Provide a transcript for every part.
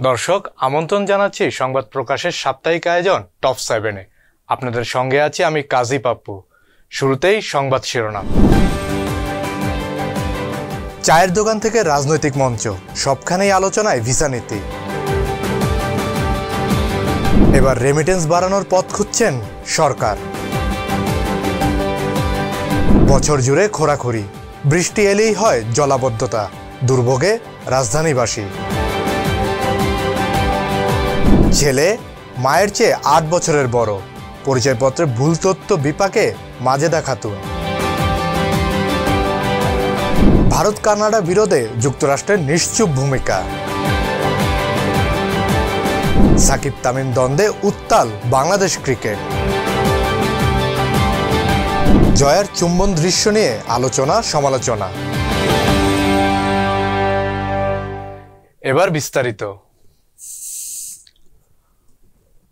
দর্শক, আমন্ত্রণ জানাচ্ছি সংবাদ প্রকাশের সাপ্তাহিক আয়োজন টপ 7-এ। আপনাদের সঙ্গে আছি আমি কাজী পাপ্পু। শুরুতেই সংবাদ শিরোনাম। চায়ের দোকান থেকে রাজনৈতিক মঞ্চ, সবখানেই আলোচনায় ভিসা নীতি। এবার রেমিটেন্স বাড়ানোর পথ খুঁজছেন সরকার। বছর জুড়ে খোরাখুরি, বৃষ্টি এলেই হয় জলাবদ্ধতা, দুর্ভোগে রাজধানীবাসী। ছেলে মায়ের চেয়ে 8 বছরের বড়, পরিচয়পত্রে ভুল তথ্য বিপাকে মাজেদা খাতুন। ভারত কানাডা বিরোধে যুক্তরাষ্ট্রের নিশ্চুপ ভূমিকা। সাকিব তামিম দ্বন্দ্বে উত্তাল বাংলাদেশ ক্রিকেট। জয়ার চুম্বন দৃশ্য নিয়ে আলোচনা সমালোচনা। এবার বিস্তারিত।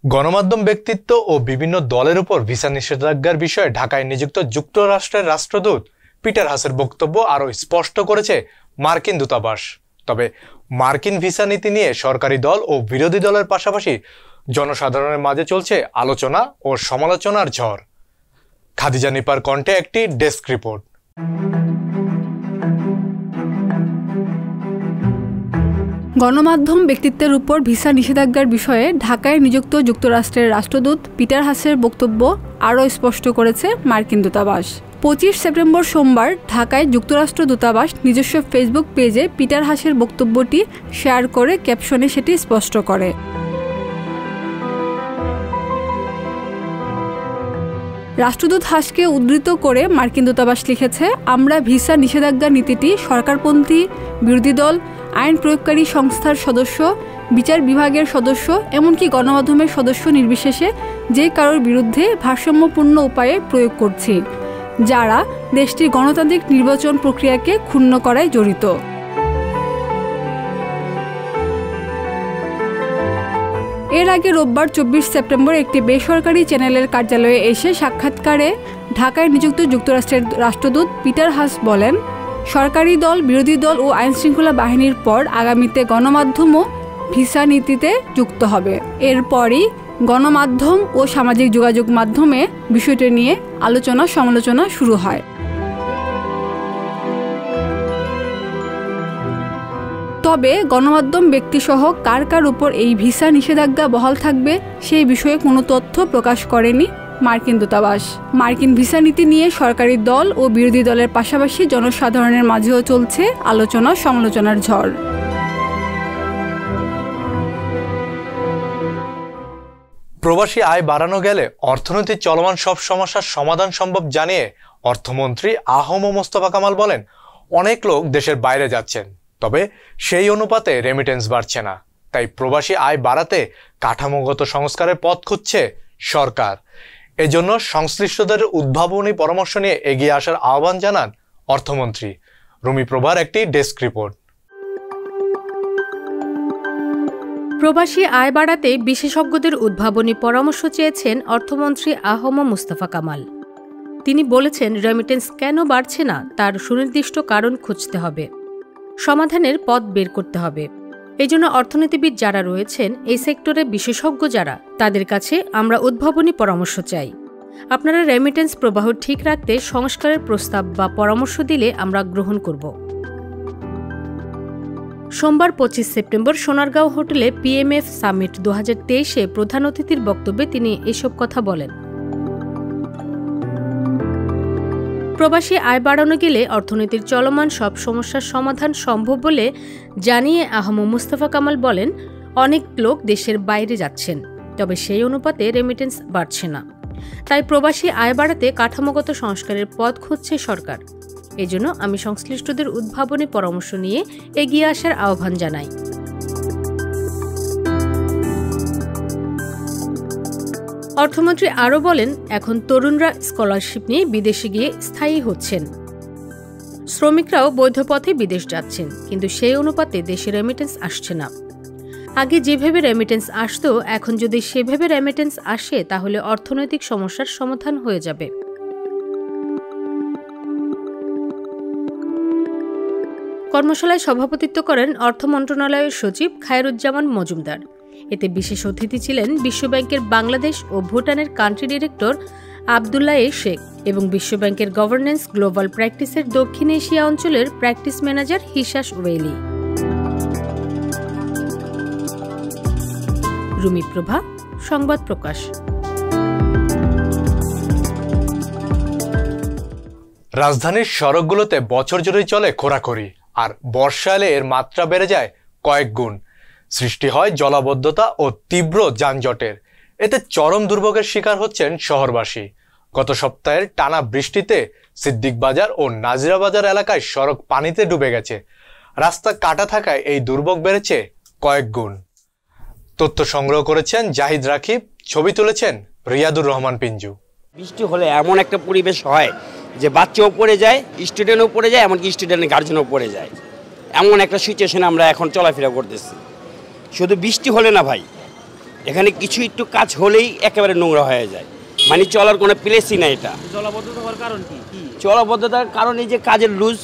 গণমাধ্যম ব্যক্তিত্ব ও বিভিন্ন দলের উপর ভিসা নিষেধাজ্ঞার বিষয়ে ঢাকায় নিযুক্ত যুক্তরাষ্ট্রের রাষ্ট্রদূত পিটার হাসের বক্তব্য আরও স্পষ্ট করেছে মার্কিন দূতাবাস। তবে মার্কিন ভিসা নীতি নিয়ে সরকারি দল ও বিরোধী দলের পাশাপাশি জনসাধারণের মাঝে চলছে আলোচনা ও সমালোচনার ঝড়। খাদিজা নিপার কণ্ঠে একটি ডেস্ক রিপোর্ট। গণমাধ্যম ব্যক্তিত্বের উপর ভিসা নিষেধাজ্ঞার বিষয়ে ঢাকায় নিযুক্ত যুক্তরাষ্ট্রের রাষ্ট্রদূত পিটার হাসের বক্তব্য আরও স্পষ্ট করেছে মার্কিন দূতাবাস। 25 সেপ্টেম্বর সোমবার ঢাকায় যুক্তরাষ্ট্র দূতাবাস নিজস্ব ফেসবুক পেজে পিটার হাসের বক্তব্যটি শেয়ার করে ক্যাপশনে সেটি স্পষ্ট করে। রাষ্ট্রদূত হাসকে উদ্ধৃত করে মার্কিন দূতাবাস লিখেছে, আমরা ভিসা নিষেধাজ্ঞা নীতিটি সরকারপন্থী, বিরোধী দল, আইন প্রয়োগকারী সংস্থার সদস্য, বিচার বিভাগের সদস্য, এমনকি গণমাধ্যমের সদস্য নির্বিশেষে যে কারোর বিরুদ্ধে ভারসাম্যপূর্ণ উপায়ে প্রয়োগ করছি, যারা দেশটির গণতান্ত্রিক নির্বাচন প্রক্রিয়াকে ক্ষুণ্ণ করায় জড়িত। এর আগে রোববার 24 সেপ্টেম্বর একটি বেসরকারি চ্যানেলের কার্যালয়ে এসে সাক্ষাৎকারে ঢাকায় নিযুক্ত যুক্তরাষ্ট্রের রাষ্ট্রদূত পিটার হাস বলেন, সরকারি দল, বিরোধী দল ও আইনশৃঙ্খলা বাহিনীর পর আগামীতে গণমাধ্যমও ভিসা নীতিতে যুক্ত হবে। এরপরই গণমাধ্যম ও সামাজিক যোগাযোগ মাধ্যমে বিষয়টি নিয়ে আলোচনা সমালোচনা শুরু হয়। তবে গণমাধ্যম ব্যক্তিসহ কার কার উপর এই ভিসা নিষেধাজ্ঞা বহাল থাকবে সেই বিষয়ে কোনো তথ্য প্রকাশ করেনি মার্কিন দূতাবাস। মার্কিন ভিসা নীতি নিয়ে সরকারি দল ও বিরোধী দলের পাশাপাশি জনসাধারণের মাঝেও চলছে আলোচনা সমালোচনার ঝড়। প্রবাসী আয় বাড়ানো গেলে অর্থনৈতিক চলমান সব সমস্যার সমাধান সম্ভব জানিয়ে অর্থমন্ত্রী আ.হ.ম মোস্তফা কামাল বলেন, অনেক লোক দেশের বাইরে যাচ্ছেন, তবে সেই অনুপাতে রেমিটেন্স বাড়ছে না। তাই প্রবাসী আয় বাড়াতে কাঠামোগত সংস্কারের পথ খুঁজছে সরকার। এজন্য সংশ্লিষ্টদের উদ্ভাবনী পরামর্শ নিয়ে এগিয়ে আসার আহ্বান জানান অর্থমন্ত্রী। রুমি প্রভার একটি ডেস্ক রিপোর্ট। প্রবাসী আয় বাড়াতে বিশেষজ্ঞদের উদ্ভাবনী পরামর্শ চেয়েছেন অর্থমন্ত্রী আ.হ.ম মোস্তফা কামাল। তিনি বলেছেন, রেমিটেন্স কেন বাড়ছে না তার সুনির্দিষ্ট কারণ খুঁজতে হবে, সমাধানের পথ বের করতে হবে। এজন্য অর্থনীতিবিদ যারা রয়েছেন, এই সেক্টরে বিশেষজ্ঞ যারা, তাদের কাছে আমরা উদ্ভাবনী পরামর্শ চাই। আপনারা রেমিটেন্স প্রবাহ ঠিক রাখতে সংস্কারের প্রস্তাব বা পরামর্শ দিলে আমরা গ্রহণ করব। সোমবার 25 সেপ্টেম্বর সোনারগাঁও হোটেলে PMF সামিট 2023-এ প্রধান অতিথির বক্তব্যে তিনি এসব কথা বলেন। প্রবাসী আয় বাড়ানো গেলে অর্থনীতির চলমান সব সমস্যার সমাধান সম্ভব বলে জানিয়ে আ.হ.ম মোস্তফা কামাল বলেন, অনেক লোক দেশের বাইরে যাচ্ছেন, তবে সেই অনুপাতে রেমিটেন্স বাড়ছে না। তাই প্রবাসী আয় বাড়াতে কাঠামোগত সংস্কারের পথ খুঁজছে সরকার। এজন্য আমি সংশ্লিষ্টদের উদ্ভাবনী পরামর্শ নিয়ে এগিয়ে আসার আহ্বান জানাই। অর্থমন্ত্রী আরও বলেন, এখন তরুণরা স্কলারশিপ নিয়ে বিদেশে গিয়ে স্থায়ী হচ্ছেন, শ্রমিকরাও বৈধ পথে বিদেশ যাচ্ছেন, কিন্তু সেই অনুপাতে দেশে রেমিটেন্স আসছে না। আগে যেভাবে রেমিটেন্স আসতো, এখন যদি সেভাবে রেমিটেন্স আসে তাহলে অর্থনৈতিক সমস্যার সমাধান হয়ে যাবে। কর্মশালায় সভাপতিত্ব করেন অর্থ মন্ত্রণালয়ের সচিব খায়রুজ্জামান মজুমদার। এতে বিশেষ অতিথি ছিলেন বিশ্বব্যাংকের বাংলাদেশ ও ভুটানের কান্ট্রি ডিরেক্টর আবদুল্লাহ শেখ এবং বিশ্বব্যাংকের গভর্নেন্স গ্লোবাল প্র্যাকটিসের দক্ষিণ এশিয়া অঞ্চলের প্র্যাকটিস ম্যানেজার হিসাস ওয়েলি। রুমি প্রভা, সংবাদ প্রকাশ। রাজধানীর সড়কগুলোতে বছর জুড়েই চলে খোরাখুরি, আর বর্ষা এলে এর মাত্রা বেড়ে যায় কয়েক গুণ। সৃষ্টি হয় জলাবদ্ধতা ও তীব্র যানজটের। এতে চরম দুর্ভোগের শিকার হচ্ছেন শহরবাসী। গত সপ্তাহের টানা বৃষ্টিতে সিদ্দিক বাজার ও নাজিরা বাজার এলাকায় সড়ক পানিতে ডুবে গেছে। রাস্তা কাটা থাকায় এই দুর্ভোগ বেড়েছে কয়েক গুণ। তথ্য সংগ্রহ করেছেন জাহিদ রাকিব, ছবি তুলেছেন রিয়াদুর রহমান পিঞ্জু। বৃষ্টি হলে এমন একটা পরিবেশ হয় যে বাচ্চাও পড়ে যায়, স্টুডেন্টও পড়ে যায়, এমনকি স্টুডেন্টের গার্জেনও পড়ে যায়। এমন একটা সিচুয়েশনে আমরা এখন চলাফেরা করতেছি। শুধু বৃষ্টি হলে না ভাই, এখানে কিছু একটু কাজ হলেই একেবারে নোংরা হয়ে যায়, মানে চলার কোনো প্লেসই না। এটা জলাবদ্ধতা হওয়ার কারণ কি? জলাবদ্ধতার কারণ এই যে কাজের লুজ,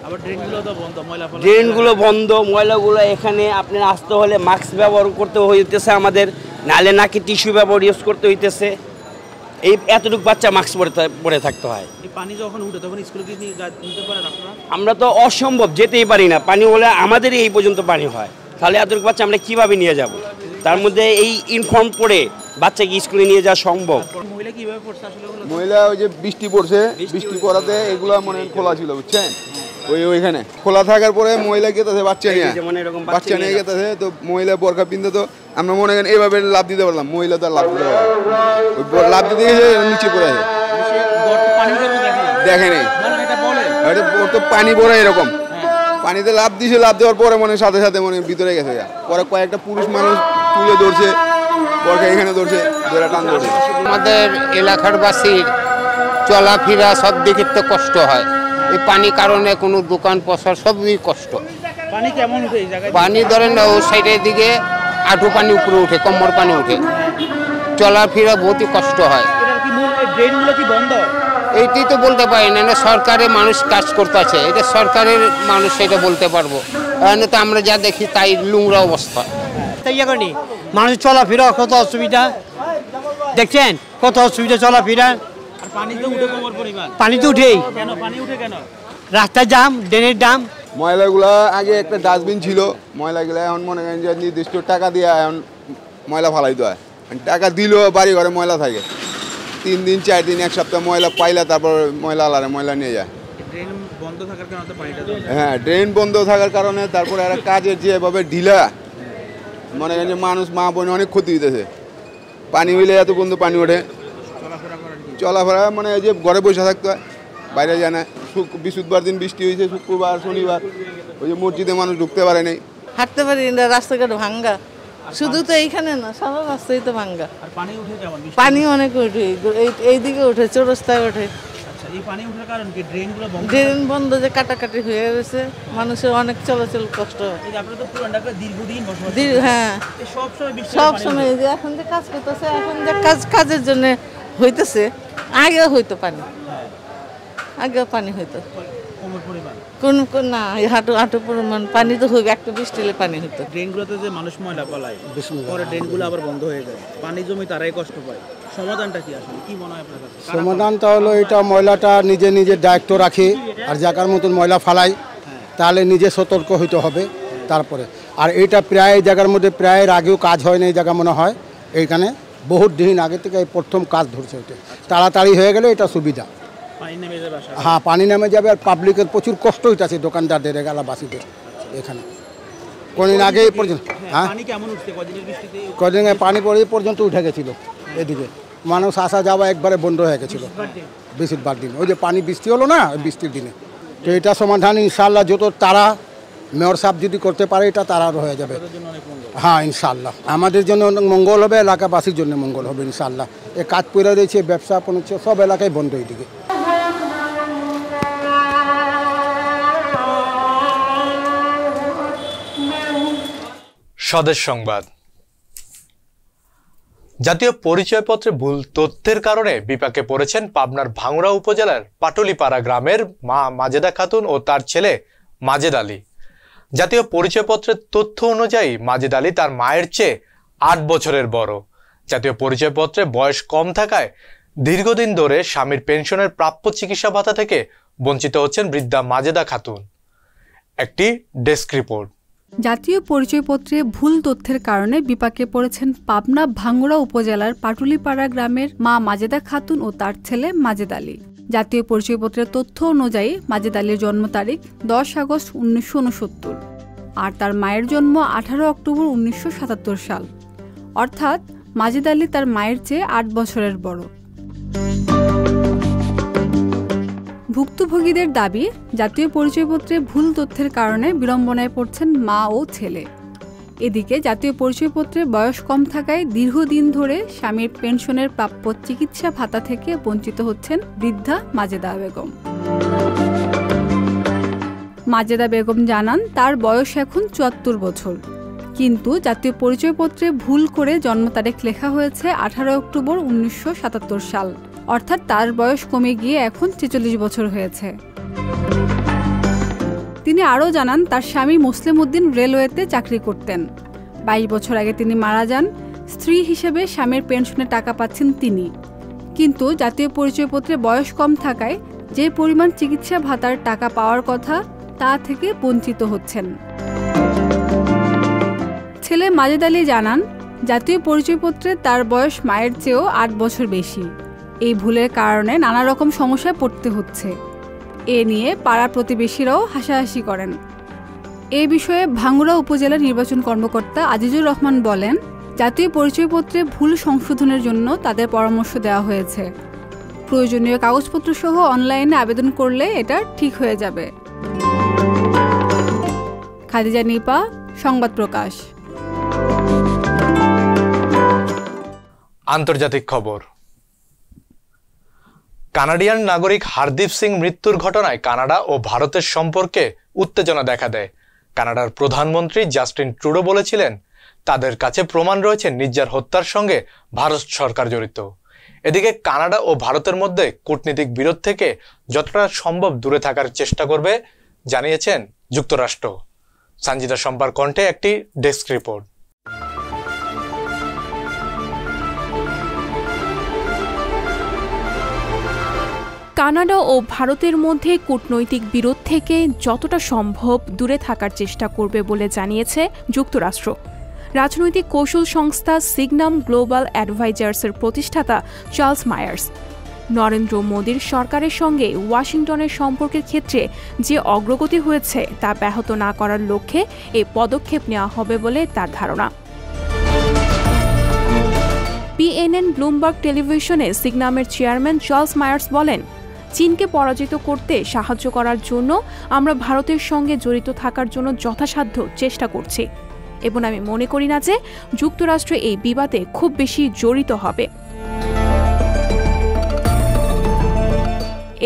আবার ড্রেনগুলো তো বন্ধ, ড্রেনগুলো বন্ধ, ময়লাগুলো এখানে আপনার আসতে হলে মাস্ক ব্যবহার করতে হইতেছে আমাদের, নালে নাকি টিস্যু ব্যবহার ইউজ করতে হইতেছে। এই এতটুকু বাচ্চা মাস্ক পরে থাকতে হয়। পানি যখন উঠে তখন স্কুলে কি নিতে পারেন আপনারা? আমরা তো অসম্ভব, যেতেই পারি না। পানি হলে আমাদেরই এই পর্যন্ত পানি হয়, তাহলে এতটুকু বাচ্চা আমরা কীভাবে নিয়ে যাব? তার মধ্যে এই ইনফর্ম পড়ে বাচ্চাকে স্কুলে নিয়ে যাওয়া সম্ভব? মহিলা কিভাবে পড়ছে আসলে? মহিলা ওই যে বৃষ্টি পড়ছে, বৃষ্টি পড়াতে এগুলো মনে খোলা ছিল, বুঝছেন? ওইখানে খোলা থাকার পরে মহিলা গেতেছে বাচ্চা নিয়ে গেতেছে। তো মহিলা বোরকা পিনতে, তো আমরা মনে করেন এইভাবে লাভ দিতে পারলাম, মহিলা তো আর লাভ দিতে পারলাম, লাভ দিতে গেছে নিচে পড়ে আছে, দেখে নেই তো পানি পড়ে এরকম। পানিতে লাভ দিছে, লাভ দেওয়ার পরে মনে সাথে সাথে মনে ভিতরে গেছে। পরে কয়েকটা পুরুষ মানুষ তুলে ধরছে, বরকা এখানে ধরছে, ধরে টান ধরছে। আমাদের এলাকার বাসীর চলাফেরা সব দিকে তো কষ্ট হয়। এই পানি কারণে কোনো দোকান পসার সবই কষ্ট। পানি কেমন উঠে এই জায়গায়? পানি ধরেন না, ওই সাইডের দিকে আঁঠু পানি উপরে উঠে, কোমর পানি উঠে, চলাফেরা বহুতই কষ্ট হয়। ড্রেনগুলো কি বন্ধ? এইটি তো বলতে পারি না, সরকারের মানুষ কাজ করতে আছে, এটা সরকারের মানুষ, সেটা বলতে পারবো। তো আমরা যা দেখি তাই নোংরা অবস্থা। মানুষের চলাফেরা কত অসুবিধা, দেখছেন কত অসুবিধা চলাফেরা। পানি তো উঠেই, রাস্তার জাম, ড্রেনের দাম। ময়লাগুলা আগে একটা ডাস্টবিন ছিল, ময়লাগুলা এখন মনে করেন যে নির্দিষ্ট টাকা দিয়ে এখন ময়লা ফালাইতে হয়। টাকা দিলেও বাড়ি ঘরে ময়লা থাকে, 3 দিন 4 দিন 1 সপ্তাহ ময়লা পাইলে তারপর ময়লা আলারে ময়লা নিয়ে যায়। হ্যাঁ, ড্রেন বন্ধ থাকার কারণে তারপরে একটা কাজের যেভাবে ঢিলা, মনে করেন যে মানুষ মা বোন অনেক ক্ষতি হইতেছে। পানি হইলে এত বন্ধু পানি ওঠে, চলাফেরা মানে যে ঘরে বসে থাকতে হয়, বাইরে যায় না। বৃহস্পতিবার দিন বৃষ্টি হয়েছে, শুক্রবার শনিবার ওই যে মসজিদে মানুষ ঢুকতে পারে নাই, হাঁটতে পারি না, রাস্তাঘাট ভাঙ্গা। শুধু তো এইখানে না, সারা রাস্তায় তো ভাঙ্গা। পানি অনেক উঠে, এইদিকে উঠে, চৌরাস্তায় ওঠে। ড্রেন বন্ধ, যে কাটাকাটি হয়ে গেছে, মানুষের অনেক চলাচল কষ্ট হয়। হ্যাঁ, সবসময় যে এখন যে কাজ করতেছে, এখন যে কাজের জন্য হইতেছে, আগেও হইতো পানি, আগেও পানি হইতো কোন না, হাঁটু পরিমাণ পানি তো হইবে, একটু বৃষ্টি হলে পানি হইতো। ড্রেনগুলোতে যে মানুষ ময়লা পালায়, পরে ড্রেনগুলো আবার বন্ধ হয়ে যায়, পানি জমি তারাই কষ্ট পায়। সমাধানটা কি আসলে, কি মনে হয় আপনার কাছে? সমাধানটা হলো এটা, ময়লাটা নিজে নিজে দায়িত্ব রাখে, আর জায়গার মতন ময়লা ফালাই, তাহলে নিজে সতর্ক হইতে হবে তারপরে। আর এইটা প্রায় জায়গার মধ্যে প্রায় আগেও কাজ হয় না, এই জায়গা মনে হয় এইখানে বহুত দিন আগে থেকে এই প্রথম কাজ ধরছে। এটা তাড়াতাড়ি হয়ে গেলে এটা সুবিধা। হ্যাঁ, পানি নেমে যাবে, আর পাবলিকের প্রচুর কষ্ট হইতেছে, দোকানদারদের, এলাকাবাসীদের। এখানে কদিন আগে পর্যন্ত, হ্যাঁ কদিন পানি পড়ে পর্যন্ত উঠে গেছিল, এদিকে মানুষ আসা যাওয়া একবারে বন্ধ হয়ে গেছিল বেশিরভাগ দিন। ওই যে পানি বৃষ্টি হলো না, বৃষ্টির দিনে। তো এটা সমাধান ইনশাল্লাহ যত তারা মেয়র সাহেব যদি করতে পারে, এটা তারাও হয়ে যাবে। হ্যাঁ, ইনশাল্লাহ আমাদের জন্য অনেক মঙ্গল হবে, এলাকাবাসীর জন্য মঙ্গল হবে ইনশাল্লাহ। এ কাজ পড়ে রয়েছে, ব্যবসা পৌঁছে সব এলাকায় বন্ধ এদিকে। স্বদেশ সংবাদ। জাতীয় পরিচয়পত্রে ভুল তথ্যের কারণে বিপাকে পড়েছেন পাবনার ভাঙ্গুড়া উপজেলার পাটুলিপাড়া গ্রামের মা মাজেদা খাতুন ও তার ছেলে মাজেদ আলী। জাতীয় পরিচয়পত্রের তথ্য অনুযায়ী মাজেদ আলী তার মায়ের চেয়ে 8 বছরের বড়। জাতীয় পরিচয়পত্রে বয়স কম থাকায় দীর্ঘদিন ধরে স্বামীর পেনশনের প্রাপ্য চিকিৎসা ভাতা থেকে বঞ্চিত হচ্ছেন বৃদ্ধা মাজেদা খাতুন। একটি ডেস্ক রিপোর্ট। জাতীয় পরিচয়পত্রে ভুল তথ্যের কারণে বিপাকে পড়েছেন পাবনা ভাঙ্গুড়া উপজেলার পাটুলিপাড়া গ্রামের মা মাজেদা খাতুন ও তার ছেলে মাজেদ আলী। জাতীয় পরিচয়পত্রের তথ্য অনুযায়ী মাজেদ আলীর জন্ম তারিখ 10 আগস্ট 1969 আর তার মায়ের জন্ম 18 অক্টোবর 1977 সাল। অর্থাৎ মাজেদ আলী তার মায়ের চেয়ে 8 বছরের বড়। ভুক্তভোগীদের দাবি, জাতীয় পরিচয়পত্রে ভুল তথ্যের কারণে বিড়ম্বনায় পড়ছেন মা ও ছেলে। এদিকে জাতীয় পরিচয়পত্রে বয়স কম থাকায় দীর্ঘদিন ধরে স্বামীর পেনশনের প্রাপ্য চিকিৎসা ভাতা থেকে বঞ্চিত হচ্ছেন বৃদ্ধা মাজেদা বেগম। মাজেদা বেগম জানান, তার বয়স এখন 74 বছর, কিন্তু জাতীয় পরিচয়পত্রে ভুল করে জন্ম তারিখ লেখা হয়েছে 18 অক্টোবর 1977 সাল। অর্থাৎ তার বয়স কমে গিয়ে এখন 46 বছর হয়েছে। তিনি আরও জানান, তার স্বামী মুসলিম উদ্দিন রেলওয়েতে চাকরি করতেন। 22 বছর আগে তিনি মারা যান। স্ত্রী হিসেবে স্বামীর পেনশনের টাকা পাচ্ছেন তিনি, কিন্তু জাতীয় পরিচয়পত্রে বয়স কম থাকায় যে পরিমাণ চিকিৎসা ভাতার টাকা পাওয়ার কথা তা থেকে বঞ্চিত হচ্ছেন। ছেলে মাজেদ আলী জানান, জাতীয় পরিচয়পত্রে তার বয়স মায়ের চেয়েও 8 বছর বেশি। এই ভুলের কারণে নানা রকম সমস্যায় পড়তে হচ্ছে। এ নিয়ে পাড়া প্রতিবেশীরাও হাসাহাসি করেন। এ বিষয়ে ভাঙ্গুড়া উপজেলা নির্বাচন কর্মকর্তা আজিজুর রহমান বলেন, জাতীয় পরিচয়পত্রে ভুল সংশোধনের জন্য তাদের পরামর্শ দেওয়া হয়েছে। প্রয়োজনীয় কাগজপত্র সহ অনলাইনে আবেদন করলে এটা ঠিক হয়ে যাবে। খাদিজা নিপা, সংবাদ প্রকাশ। আন্তর্জাতিক খবর। কানাডিয়ান নাগরিক হারদীপ সিং মৃত্যুর ঘটনায় কানাডা ও ভারতের সম্পর্কে উত্তেজনা দেখা দেয়। কানাডার প্রধানমন্ত্রী জাস্টিন ট্রুডো বলেছিলেন, তাদের কাছে প্রমাণ রয়েছে নির্জার হত্যার সঙ্গে ভারত সরকার জড়িত। এদিকে কানাডা ও ভারতের মধ্যে কূটনীতিক বিরোধ থেকে যতটা সম্ভব দূরে থাকার চেষ্টা করবে জানিয়েছেন যুক্তরাষ্ট্র। সঞ্জিতা সম্পার কণ্ঠে একটি ডেস্ক রিপোর্ট। কানাডা ও ভারতের মধ্যে কূটনৈতিক বিরোধ থেকে যতটা সম্ভব দূরে থাকার চেষ্টা করবে বলে জানিয়েছে যুক্তরাষ্ট্র। রাজনৈতিক কৌশল সংস্থা সিগনাম গ্লোবাল অ্যাডভাইজার্সের প্রতিষ্ঠাতা চার্লস মায়ার্স নরেন্দ্র মোদীর সরকারের সঙ্গে ওয়াশিংটনের সম্পর্কের ক্ষেত্রে যে অগ্রগতি হয়েছে তা ব্যাহত না করার লক্ষ্যে এই পদক্ষেপ নেওয়া হবে বলে তার ধারণা। পিএনএন ব্লুমবার্গ টেলিভিশনে সিগনামের চেয়ারম্যান চার্লস মায়ার্স বলেন, চীনকে পরাজিত করতে সাহায্য করার জন্য আমরা ভারতের সঙ্গে জড়িত থাকার জন্য যথাসাধ্য চেষ্টা করছি এবং আমি মনে করি না যে যুক্তরাষ্ট্র এই বিবাদে খুব বেশি জড়িত হবে।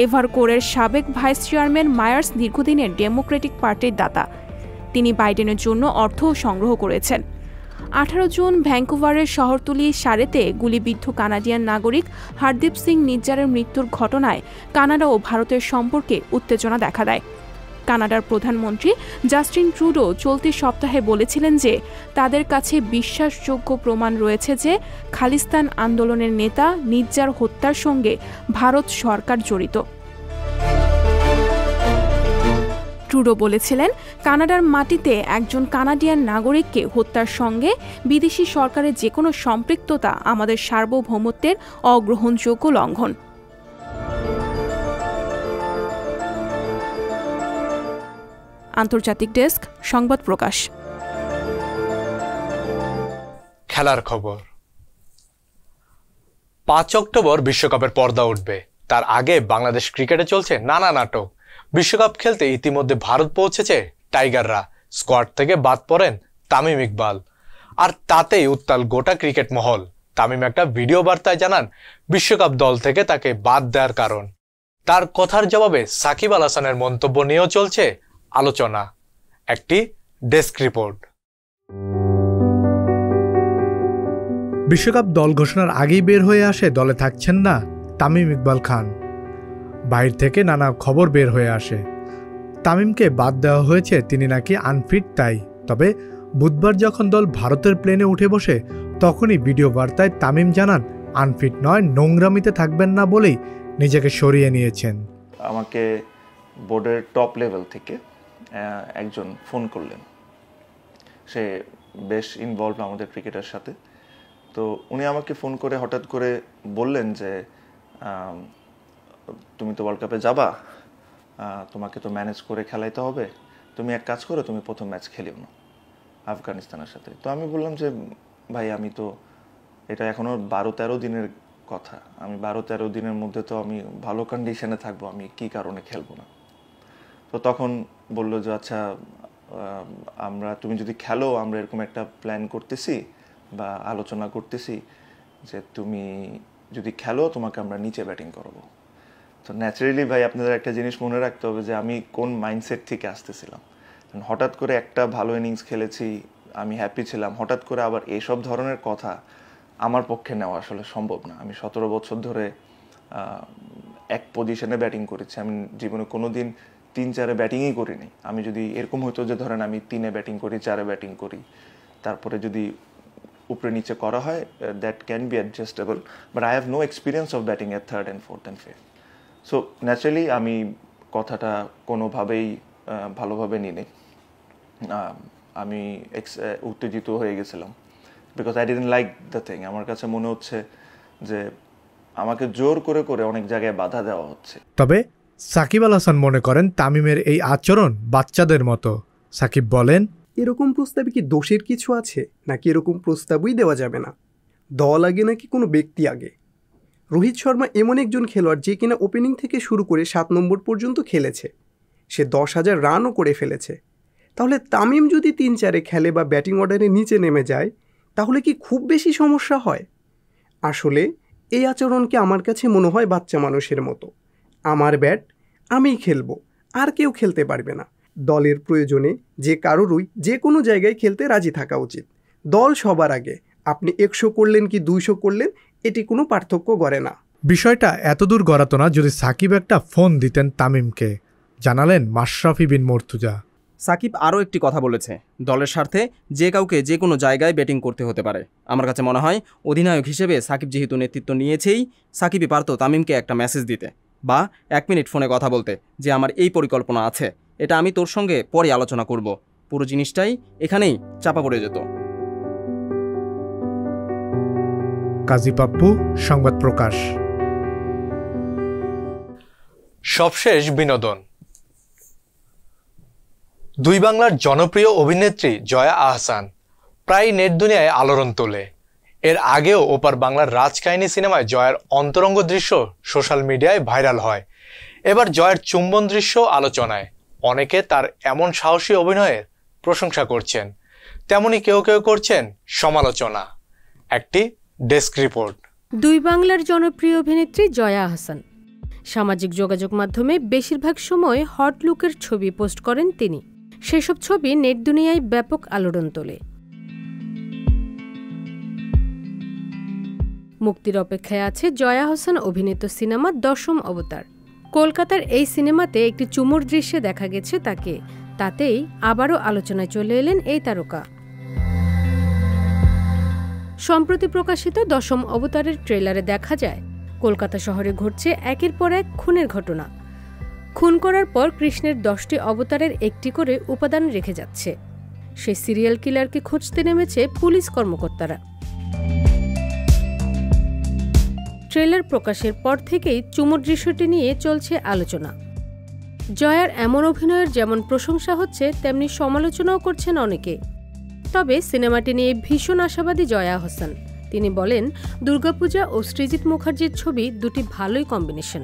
এভারকোরের সাবেক ভাইস চেয়ারম্যান মায়ার্স দীর্ঘদিনের ডেমোক্রেটিক পার্টির দাতা। তিনি বাইডেনের জন্য অর্থও সংগ্রহ করেছেন। 18 জুন ভ্যাঙ্কুভারের শহরতলি সারেতে গুলিবিদ্ধ কানাডিয়ান নাগরিক হারদীপ সিং নির্জারের মৃত্যুর ঘটনায় কানাডা ও ভারতের সম্পর্কে উত্তেজনা দেখা দেয়। কানাডার প্রধানমন্ত্রী জাস্টিন ট্রুডো চলতি সপ্তাহে বলেছিলেন যে তাদের কাছে বিশ্বাসযোগ্য প্রমাণ রয়েছে যে খালিস্তান আন্দোলনের নেতা নির্জার হত্যার সঙ্গে ভারত সরকার জড়িত। ট্রুডো বলেছিলেন, কানাডার মাটিতে একজন কানাডিয়ান নাগরিককে হত্যার সঙ্গে বিদেশি সরকারের যে কোনো সম্পৃক্ততা আমাদের সার্বভৌমত্বের অগ্রহণযোগ্য লঙ্ঘন। আন্তর্জাতিক ডেস্ক, সংবাদ প্রকাশ। খেলার খবর। 5 অক্টোবর বিশ্বকাপের পর্দা উঠবে। তার আগে বাংলাদেশ ক্রিকেটে চলছে নানা নাটক। বিশ্বকাপ খেলতে ইতিমধ্যে ভারত পৌঁছেছে টাইগাররা। স্কোয়াড থেকে বাদ পড়েন তামিম ইকবাল, আর তাতেই উত্তাল গোটা ক্রিকেট মহল। তামিম একটা ভিডিও বার্তায় জানান বিশ্বকাপ দল থেকে তাকে বাদ দেওয়ার কারণ। তার কথার জবাবে সাকিব আল হাসানের মন্তব্য নিয়েও চলছে আলোচনা। একটি ডেস্ক রিপোর্ট। বিশ্বকাপ দল ঘোষণার আগেই বের হয়ে আসে দলে থাকছেন না তামিম ইকবাল খান। বাইরে থেকে নানা খবর বের হয়ে আসে। তামিমকে বাদ দেওয়া হয়েছে তিনি নাকি আনফিট তাই। তবে বুধবার যখন দল ভারতের প্লেনে উঠে বসে তখনই ভিডিও বার্তায় তামিম জানান আনফিট নয়, নোংরামিতে থাকবেন না বলেই নিজেকে সরিয়ে নিয়েছেন। আমাকে বোর্ডের টপ লেভেল থেকে একজন ফোন করলেন, সে বেশ ইনভলভ আমাদের ক্রিকেটের সাথে। তো উনি আমাকে ফোন করে হঠাৎ করে বললেন যে তুমি তো ওয়ার্ল্ড কাপে যাবা, তোমাকে তো ম্যানেজ করে খেলাইতে হবে, তুমি এক কাজ করো, তুমি প্রথম ম্যাচ খেলিও না আফগানিস্তানের সাথে। তো আমি বললাম যে ভাই আমি তো এটা এখনও 12-13 দিনের কথা, আমি 12-13 দিনের মধ্যে তো আমি ভালো কন্ডিশনে থাকবো, আমি কি কারণে খেলবো না। তো তখন বললো যে আচ্ছা তুমি যদি খেলো, আমরা এরকম একটা প্ল্যান করতেছি বা আলোচনা করতেছি যে তুমি যদি খেলো তোমাকে আমরা নিচে ব্যাটিং করবো। তো ন্যাচারালি ভাই আপনাদের একটা জিনিস মনে রাখতে হবে যে আমি কোন মাইন্ডসেট থেকে আসতেছিলাম। হঠাৎ করে একটা ভালো ইনিংস খেলেছি, আমি হ্যাপি ছিলাম, হঠাৎ করে আবার এইসব ধরনের কথা আমার পক্ষে নেওয়া আসলে সম্ভব না। আমি 17 বছর ধরে এক পজিশনে ব্যাটিং করেছি, আমি জীবনে কোনো দিন 3-4-এ ব্যাটিংই করিনি। আমি যদি এরকম হতো যে ধরেন আমি 3-এ ব্যাটিং করি, 4-এ ব্যাটিং করি, তারপরে যদি উপরে নিচে করা হয়, that can be adjustable, but I have no experience of batting at 3rd and 4th and 5th। So naturally আমি কথাটা কোনোভাবেই ভালোভাবে নিই। আমি উত্তেজিত হয়ে গেছিলাম, because I didn't like the thing. আমার কাছে মনে হচ্ছে যে আমাকে জোর করে করে অনেক জায়গায় বাধা দেওয়া হচ্ছে। তবে সাকিব আল হাসান মনে করেন তামিমের এই আচরণ বাচ্চাদের মতো। সাকিব বলেন, এরকম প্রস্তাবে কি দোষের কিছু আছে, নাকি এরকম প্রস্তাবই দেওয়া যাবে না? দল আগে নাকি কোনো ব্যক্তি আগে? রোহিত শর্মা এমন একজন খেলোয়াড় যে কিনা ওপেনিং থেকে শুরু করে 7 নম্বর পর্যন্ত খেলেছে, সে 10,000 রানও করে ফেলেছে। তাহলে তামিম যদি 3-4-এ খেলে বা ব্যাটিং অর্ডারে নিচে নেমে যায়, তাহলে কি খুব বেশি সমস্যা হয়? আসলে এই আচরণকে আমার কাছে মনে হয় বাচ্চা মানুষের মতো। আমার ব্যাট আমিই খেলবো, আর কেউ খেলতে পারবে না। দলের প্রয়োজনে যে কারোরই যে কোনো জায়গায় খেলতে রাজি থাকা উচিত। দল সবার আগে। আপনি 100 করলেন কি 200 করলেন, এটি কোনো পার্থক্য করে না। বিষয়টা এতদূর গড়াতো না যদি সাকিব একটা ফোন দিতেন তামিমকে, জানালেন মাশরাফি বিন মর্তুজা। সাকিব আরও একটি কথা বলেছে, দলের স্বার্থে যে কাউকে যে কোনো জায়গায় ব্যাটিং করতে হতে পারে। আমার কাছে মনে হয় অধিনায়ক হিসেবে সাকিব যেহেতু নেতৃত্ব নিয়েছেই, সাকিবই পারত তামিমকে একটা মেসেজ দিতে বা 1 মিনিট ফোনে কথা বলতে যে আমার এই পরিকল্পনা আছে, এটা আমি তোর সঙ্গে পরে আলোচনা করব। পুরো জিনিসটাই এখানেই চাপা পড়ে যেত। কাজী পাপ্পু, সংবাদ প্রকাশ। সবশেষ বিনোদন। দুই বাংলার জনপ্রিয় অভিনেত্রী জয়া আহসান প্রায় নেট দুনিয়ায় আলোড়ন তোলে। এর আগেও ওপার বাংলার রাজকাহিনী সিনেমায় জয়ার অন্তরঙ্গ দৃশ্য সোশ্যাল মিডিয়ায় ভাইরাল হয়। এবার জয়ার চুম্বন দৃশ্য আলোচনায়। অনেকে তার এমন সাহসী অভিনয়ের প্রশংসা করছেন, তেমনি কেউ কেউ করছেন সমালোচনা। একটি ডেস্ক রিপোর্ট। দুই বাংলার জনপ্রিয় অভিনেত্রী জয়া আহসান সামাজিক যোগাযোগ মাধ্যমে বেশিরভাগ সময় হট লুকের ছবি পোস্ট করেন তিনি। সেসব ছবি নেট দুনিয়ায় ব্যাপক আলোড়ন তোলে। মুক্তির অপেক্ষায় আছে জয়া আহসান অভিনীত সিনেমা 10ম অবতার। কলকাতার এই সিনেমাতে একটি চুমুর দৃশ্যে দেখা গেছে তাকে। তাতেই আবারও আলোচনায় চলে এলেন এই তারকা। সম্প্রতি প্রকাশিত 10ম অবতারের ট্রেলারে দেখা যায় কলকাতা শহরে ঘটছে একের পর এক খুনের ঘটনা। খুন করার পর কৃষ্ণের 10টি অবতারের একটি করে উপাদান রেখে যাচ্ছে। সেই সিরিয়াল কিলারকে খুঁজতে নেমেছে পুলিশ কর্মকর্তারা। ট্রেলার প্রকাশের পর থেকেই চুমুর দৃশ্যটি নিয়ে চলছে আলোচনা। জয়ার এমন অভিনয়ের যেমন প্রশংসা হচ্ছে, তেমনি সমালোচনাও করছেন অনেকে। তবে সিনেমাটি নিয়ে ভীষণ আশাবাদী জয়া আহসান। তিনি বলেন, দুর্গাপূজা ও সৃজিত মুখার্জির ছবি দুটি ভালোই কম্বিনেশন।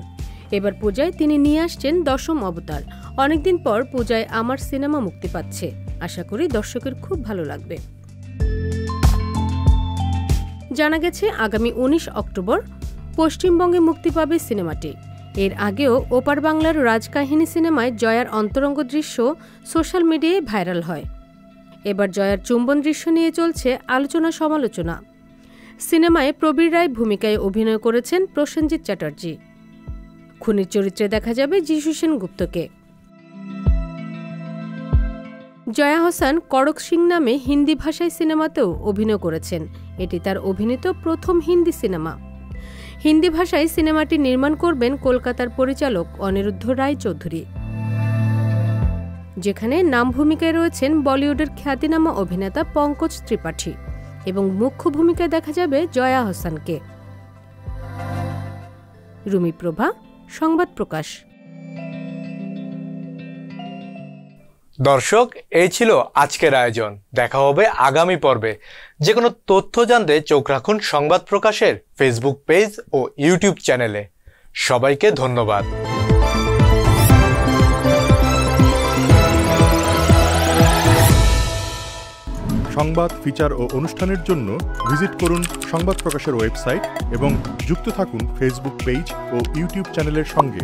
এবার পূজায় তিনি নিয়ে আসছেন 10ম অবতার। অনেকদিন পর পূজায় আমার সিনেমা মুক্তি পাচ্ছে, আশা করি দর্শকের খুব ভালো লাগবে। জানা গেছে আগামী 19 অক্টোবর পশ্চিমবঙ্গে মুক্তি পাবে সিনেমাটি। এর আগেও ওপার বাংলার রাজকাহিনী সিনেমায় জয়ার অন্তরঙ্গ দৃশ্য সোশ্যাল মিডিয়ায় ভাইরাল হয়। এবার জয়ার চুম্বন দৃশ্য নিয়ে চলছে আলোচনা সমালোচনা। সিনেমায় প্রবীর রায় ভূমিকায় অভিনয় করেছেন প্রসেনজিৎ চ্যাটার্জি। খুনির চরিত্রে দেখা যাবে যিশু সেনগুপ্তকে। জয়া হোসেন কড়ক সিং নামে হিন্দি ভাষায় সিনেমাতেও অভিনয় করেছেন। এটি তার অভিনীত প্রথম হিন্দি সিনেমা। হিন্দি ভাষায় সিনেমাটি নির্মাণ করবেন কলকাতার পরিচালক অনিরুদ্ধ রায় চৌধুরী, যেখানে নাম ভূমিকায় রয়েছেন বলিউডের খ্যাতিনামা অভিনেতা পঙ্কজ ত্রিপাঠী এবং মুখ্য ভূমিকায় দেখা যাবে জয়া হোসেনকে। রুমি প্রভা, সংবাদ প্রকাশ। দর্শক, এই ছিল আজকের আয়োজন। দেখা হবে আগামী পর্বে। যে কোনো তথ্য জানতে চোখ রাখুন সংবাদ প্রকাশের ফেসবুক পেজ ও ইউটিউব চ্যানেলে। সবাইকে ধন্যবাদ। সংবাদ, ফিচার ও অনুষ্ঠানের জন্য ভিজিট করুন সংবাদ প্রকাশের ওয়েবসাইট এবং যুক্ত থাকুন ফেসবুক পেজ ও ইউটিউব চ্যানেলের সঙ্গে।